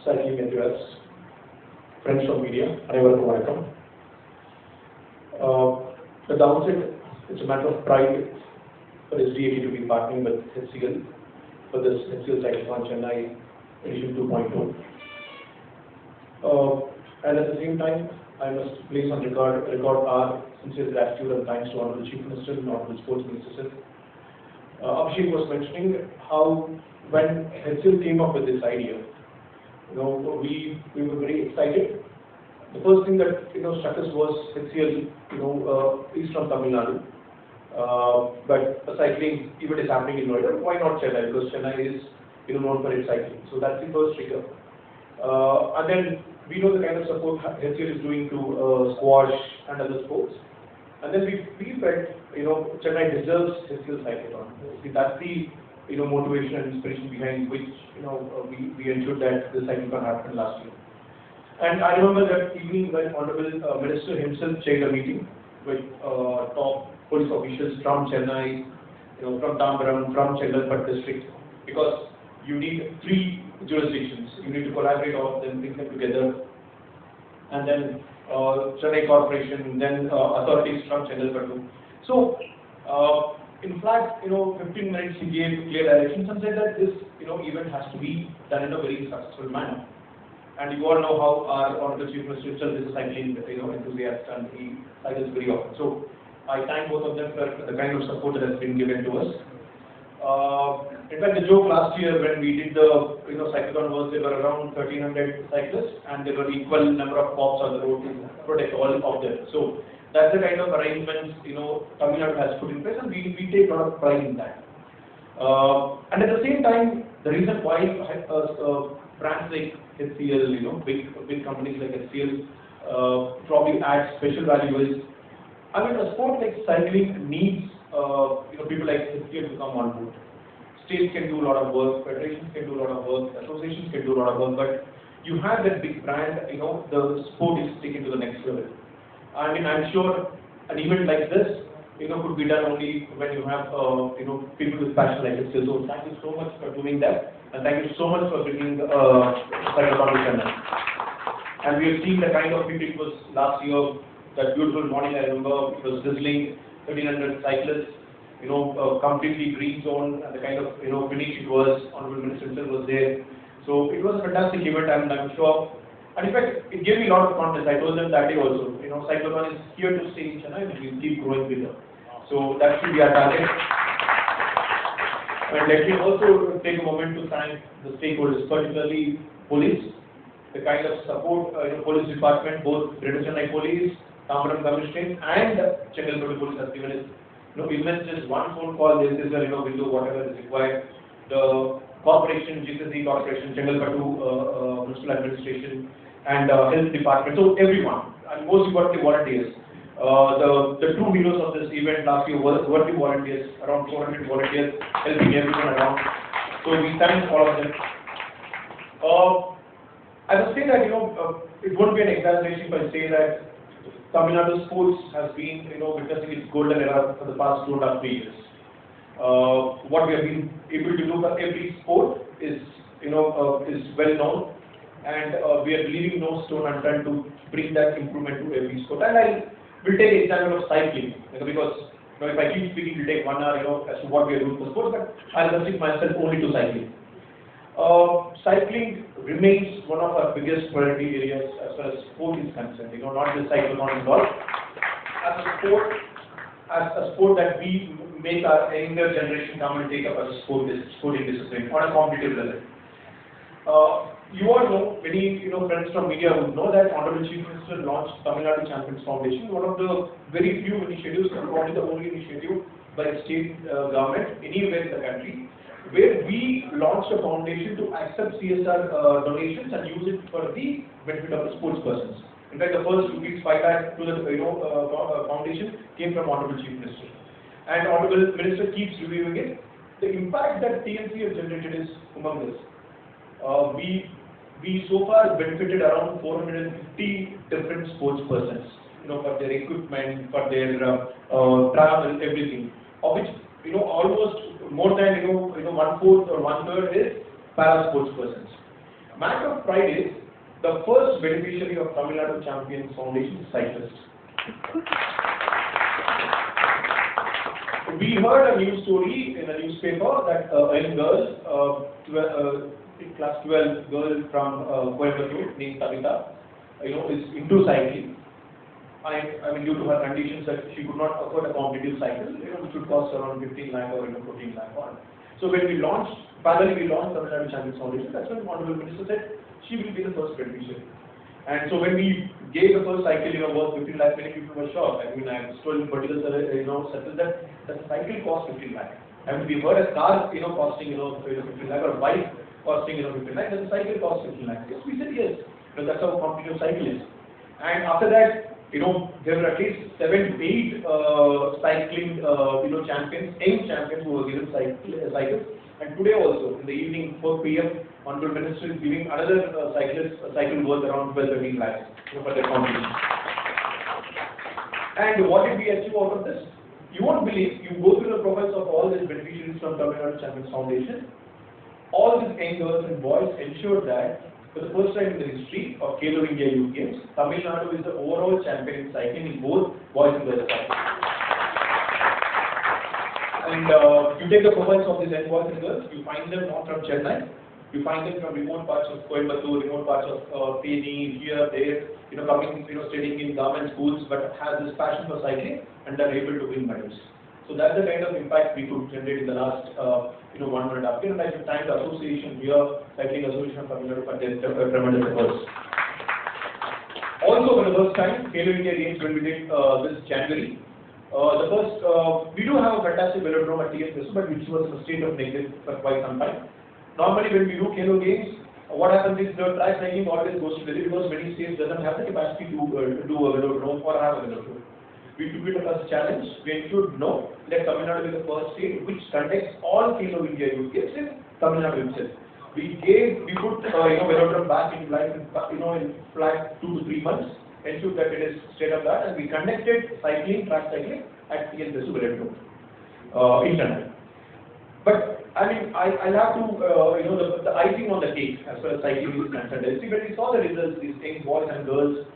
cycling enthusiasts, friends from media, அனைவருக்கும் வணக்கம். At the outset, it's a matter of pride for SDAT to be partnering with HCL for this HCL Cyclothon Chennai edition 2.0. And at the same time, I must place on record our sincere gratitude and thanks to Honorable Chief Minister and Honorable Sports Minister Sir. Abhishek was mentioning how when HCL came up with this idea, we were very excited. The first thing that struck us was HCL is from Tamil Nadu, but a cycling event is happening in Noida. Why not Chennai? Because Chennai is known for its cycling. So that's the first trigger. And then we know the kind of support HCL is doing to squash and other sports. And then we felt Chennai deserves HCL Cyclothon. See, that's the motivation and inspiration behind which we ensured that the cyclothon happened last year. And I remember that evening when Honorable Minister himself chaired a meeting with top police officials from Chennai, from Tambaram, from Chengalpattu district, because you need 3 jurisdictions. You need to collaborate all of them, bring them together, and then Chennai Corporation, then authorities from Chengalpattu. So, in fact, 15 minutes he gave clear directions and said that this event has to be done in a very successful manner. And you all know how our Honorable Chief Minister himself is a cycling enthusiast and he cycles very often. So I thank both of them for the kind of support that has been given to us. In fact, the joke last year when we did the cyclothon was there were around 1,300 cyclists and there were equal number of cops on the road to protect all of them. So that's the kind of arrangements Tamil Nadu has put in place, and we take a lot of pride in that. And at the same time, the reason why brands like HCL, big companies like HCL probably add special value is, a sport like cycling needs people like HCL to come on board. States can do a lot of work, federations can do a lot of work, associations can do a lot of work, but you have that big brand, the sport is taken to the next level. I'm sure an event like this, could be done only when you have, people with passion like HCL. So thank you so much for doing that, and thank you so much for bringing Cyclothon to Chennai. And we have seen the kind of people it was last year. That beautiful morning, I remember it was drizzling, 1,300 cyclists, completely green zone, and the kind of finish it was. Honorable Minister was there. So it was a fantastic event, and I'm sure. And in fact, it gave me a lot of confidence. I told them that day also. Cyclothon is here to stay in Chennai, and we will keep growing bigger. So that should be our target. And let me also take a moment to thank the stakeholders, particularly police, the kind of support police department, both Greater Chennai Police, Tambaram Commissioner, and Chengalpattu Police has given us immense. Just one phone call, we'll do whatever is required. The corporation, GCC Corporation, Chengalpattu Municipal Administration, and Health Department, so everyone, and most importantly volunteers. The true heroes of this event last year were the volunteers, around 400 volunteers helping everyone around. So we thank all of them. I would say that it won't be an exaggeration if I say that Tamil Nadu sports has been witnessing its golden era for the past 2.5 years. What we have been able to do for every sport is well known, and we are leaving no stone unturned to bring that improvement to every sport. And I will take an example of cycling, because if I keep speaking, it will take 1 hour as to what we are doing for sports, but I'll restrict myself only to cycling. Cycling remains one of our biggest priority areas as far as sport is concerned. Not just cyclothon and all. As a sport that we make our younger generation come and take up as a sporting discipline on a competitive level. You all know, many friends from media would know that Honorable Chief Minister launched Tamil Nadu Champions Foundation, one of the very few initiatives, probably the only initiative by the state government anywhere in the country, where we launched a foundation to accept CSR donations and use it for the benefit of the sports persons. In fact, the first rupees 5 lakh to the foundation came from Honorable Chief Minister, and Honorable Minister keeps reviewing it. The impact that TNC has generated is humongous. We so far benefited around 450 different sports persons, for their equipment, for their travel, everything, of which almost more than 1/4 or 1/3 is para sports persons. Matter of pride is the first beneficiary of Tamil Nadu Champions Foundation cyclist. We heard a news story in a newspaper that a young girl, class 12 girl from Coimbatore named Savita, is into cycling. I mean, due to her conditions that she could not afford a competitive cycle, which would cost around 15 lakh or 14 lakh on. So when we launched, parallelly we launched Tamil Nadu Champions Foundation, that's when the Honorable Minister said she will be the first beneficiary. And so when we gave the first cycle, worth 15 lakh, many people were shocked. I mean, I was told in particular, settled that the cycle cost 15 lakh. I mean, we heard a car, costing, 15 lakh, or a bike costing, 15 lakh, then the cycle costs 15 lakh. Yes, we said yes. That's how competitive cycle is. And after that, there were at least 7 to 8 cycling, champions, young champions who were given cycles. And today also, in the evening, 4 p.m., Honorable Minister is giving another cyclist a cycle worth around 12-13 lakhs for their competition. And what did we achieve out of this? You won't believe, you go through the profiles of all these beneficiaries from Tamil Nadu Champions Foundation. All these young girls and boys ensured that for the first time in the history of HCL India Youth Games, Tamil Nadu is the overall champion in cycling in both boys and girls cycling. And you take the profiles of these young boys and girls, you find them not from Chennai, you find them from remote parts of Coimbatore, remote parts of Peni, here, there, coming, studying in government schools, but has this passion for cycling and are able to win medals. So that's the kind of impact we could generate in the last, 1.5 years. And I should thank the association here, Cycling Association of Tamil Nadu, for their tremendous efforts. Also, for the first time, HCL India Games when we did this January. We do have a fantastic velodrome at TS, but which was in a state of neglect for quite some time. Normally, when we do HCL Games, what happens is the track cycling always goes to Delhi because many states doesn't have the capacity to do a velodrome or have a velodrome. We took it as a challenge. We ensured no, let Tamil Nadu be the first state which conducts all HCL India Youth Games in Tamil Nadu itself. We put velodrome back in life in flat 2 to 3 months, ensured that it is state of that, and we conducted track cycling at TS Velodrome in Chennai. But I mean, I'll have to, the icing on the cake as far as cycling is concerned. When we saw the results, these young boys and girls,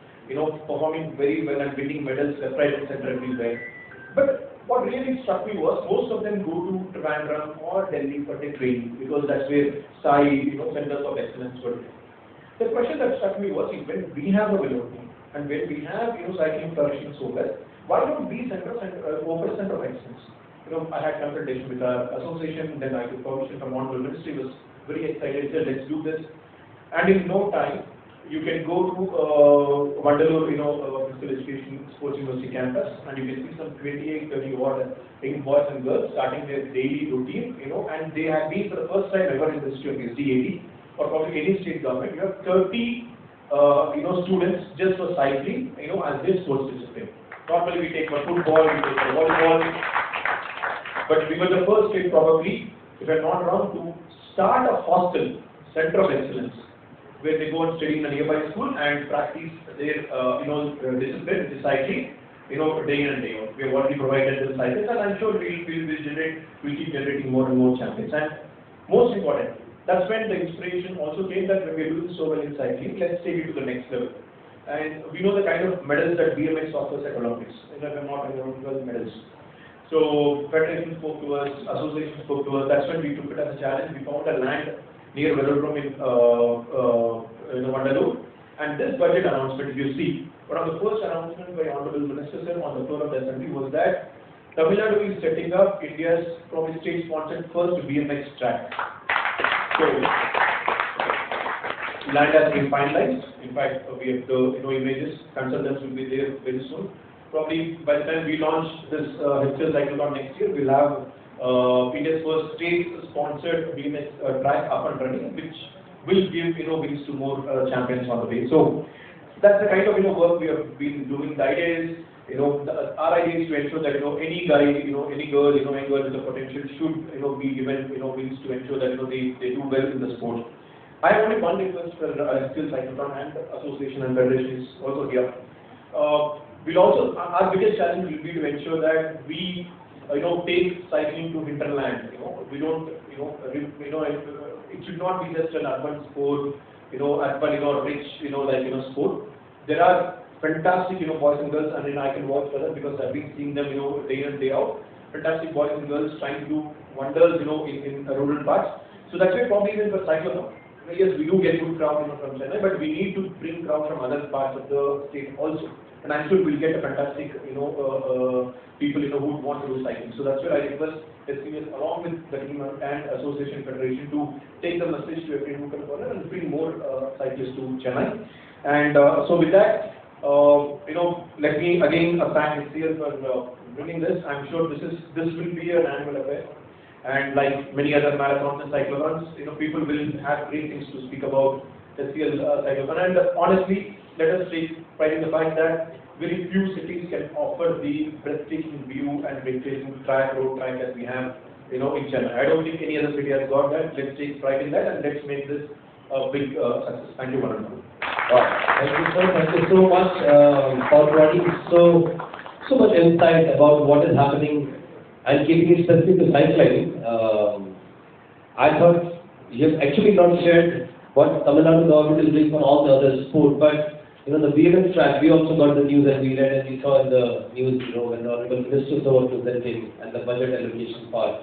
performing very well and winning medals left, right, and center everywhere. But what really struck me was most of them go to Trivandrum or Delhi for their training because that's where centers of excellence were. The question that struck me was, when we have a velodrome and when we have cycling flourishing so well, why don't these centers open a center of excellence? I had consultation with our association, then I took permission from Honorable Ministry, was very excited, said let's do this. And in no time, you can go to Vandalur, Physical Education Sports University campus, and you can see some 28-30 odd young boys and girls starting their daily routine, and they have been for the first time ever in the history of SDAD or probably any state government. You have 30, students just for cycling, as their sports discipline. Normally we take for football, we take for volleyball, but we were the first state probably, if I'm not wrong, to start a hostel, center of excellence, where they go and study in a nearby school and practice their, discipline, which is cycling, day in and day out. We have already provided the cycles, and I'm sure we'll keep generating more and more champions. And most important, that's when the inspiration also came that when we're doing so well in cycling, let's take it to the next level. And we know the kind of medals that BMX offers at Olympics. If I'm not wrong, 12 medals. So Federation spoke to us, Association spoke to us. That's when we took it as a challenge. We found a land near Velodrome in Vandalur. And this budget announcement, if you see, one of the first announcements by Honorable Minister on the floor of the Assembly was that Tamil Nadu is setting up India's probably state-sponsored first BMX track. So land has been finalized. In fact, we have the images. Consultants will be there very soon. Probably by the time we launch this HCL Cyclothon next year, we'll have India's first state-sponsored BMX track up and running, which will give wings to more champions on the way. So that's the kind of work we have been doing. The idea is, our idea is to ensure that any guy, any girl, any girl with the potential should be given wings to ensure that they do well in the sport. I have only one request for HCL Cyclothon and Association and Federation is also here. We'll also, our biggest challenge will be to ensure that we, take cycling to hinterland. We don't, it should not be just an urban sport, as per, rich, sport. There are fantastic, boys and girls, and I can vouch for that because I've been seeing them, day in, day out. Fantastic boys and girls trying to do wonders, in rural parts. So that's why probably even for cyclotron. Yes, we do get good crowd, from Chennai, but we need to bring crowd from other parts of the state also. And I'm sure we'll get a fantastic, people, who would want to do cycling. So that's where I request HCL along with the team and Association Federation to take the message to every nook and corner and bring more cyclists to Chennai. And so with that, let me again thank HCL for bringing this. I'm sure this will be an annual affair. And like many other marathons and cyclothons, people will have great things to speak about HCL Cyclothon. And honestly, let us take pride in the fact that very few cities can offer the breathtaking view and breathtaking road track that we have, in Chennai. I don't think any other city has got that. Let's take pride in that and let's make this a big success. Thank you, one and all. Wow. Thank you, sir. Thank you so much for providing so much insight about what is happening and keeping it specific to cycling. I thought you have actually not shared what Tamil Nadu government is doing for all the other sport, but the BMX track, we also got the news and we read and we saw in the news, when the Honorable Minister was presenting and the budget allocation part.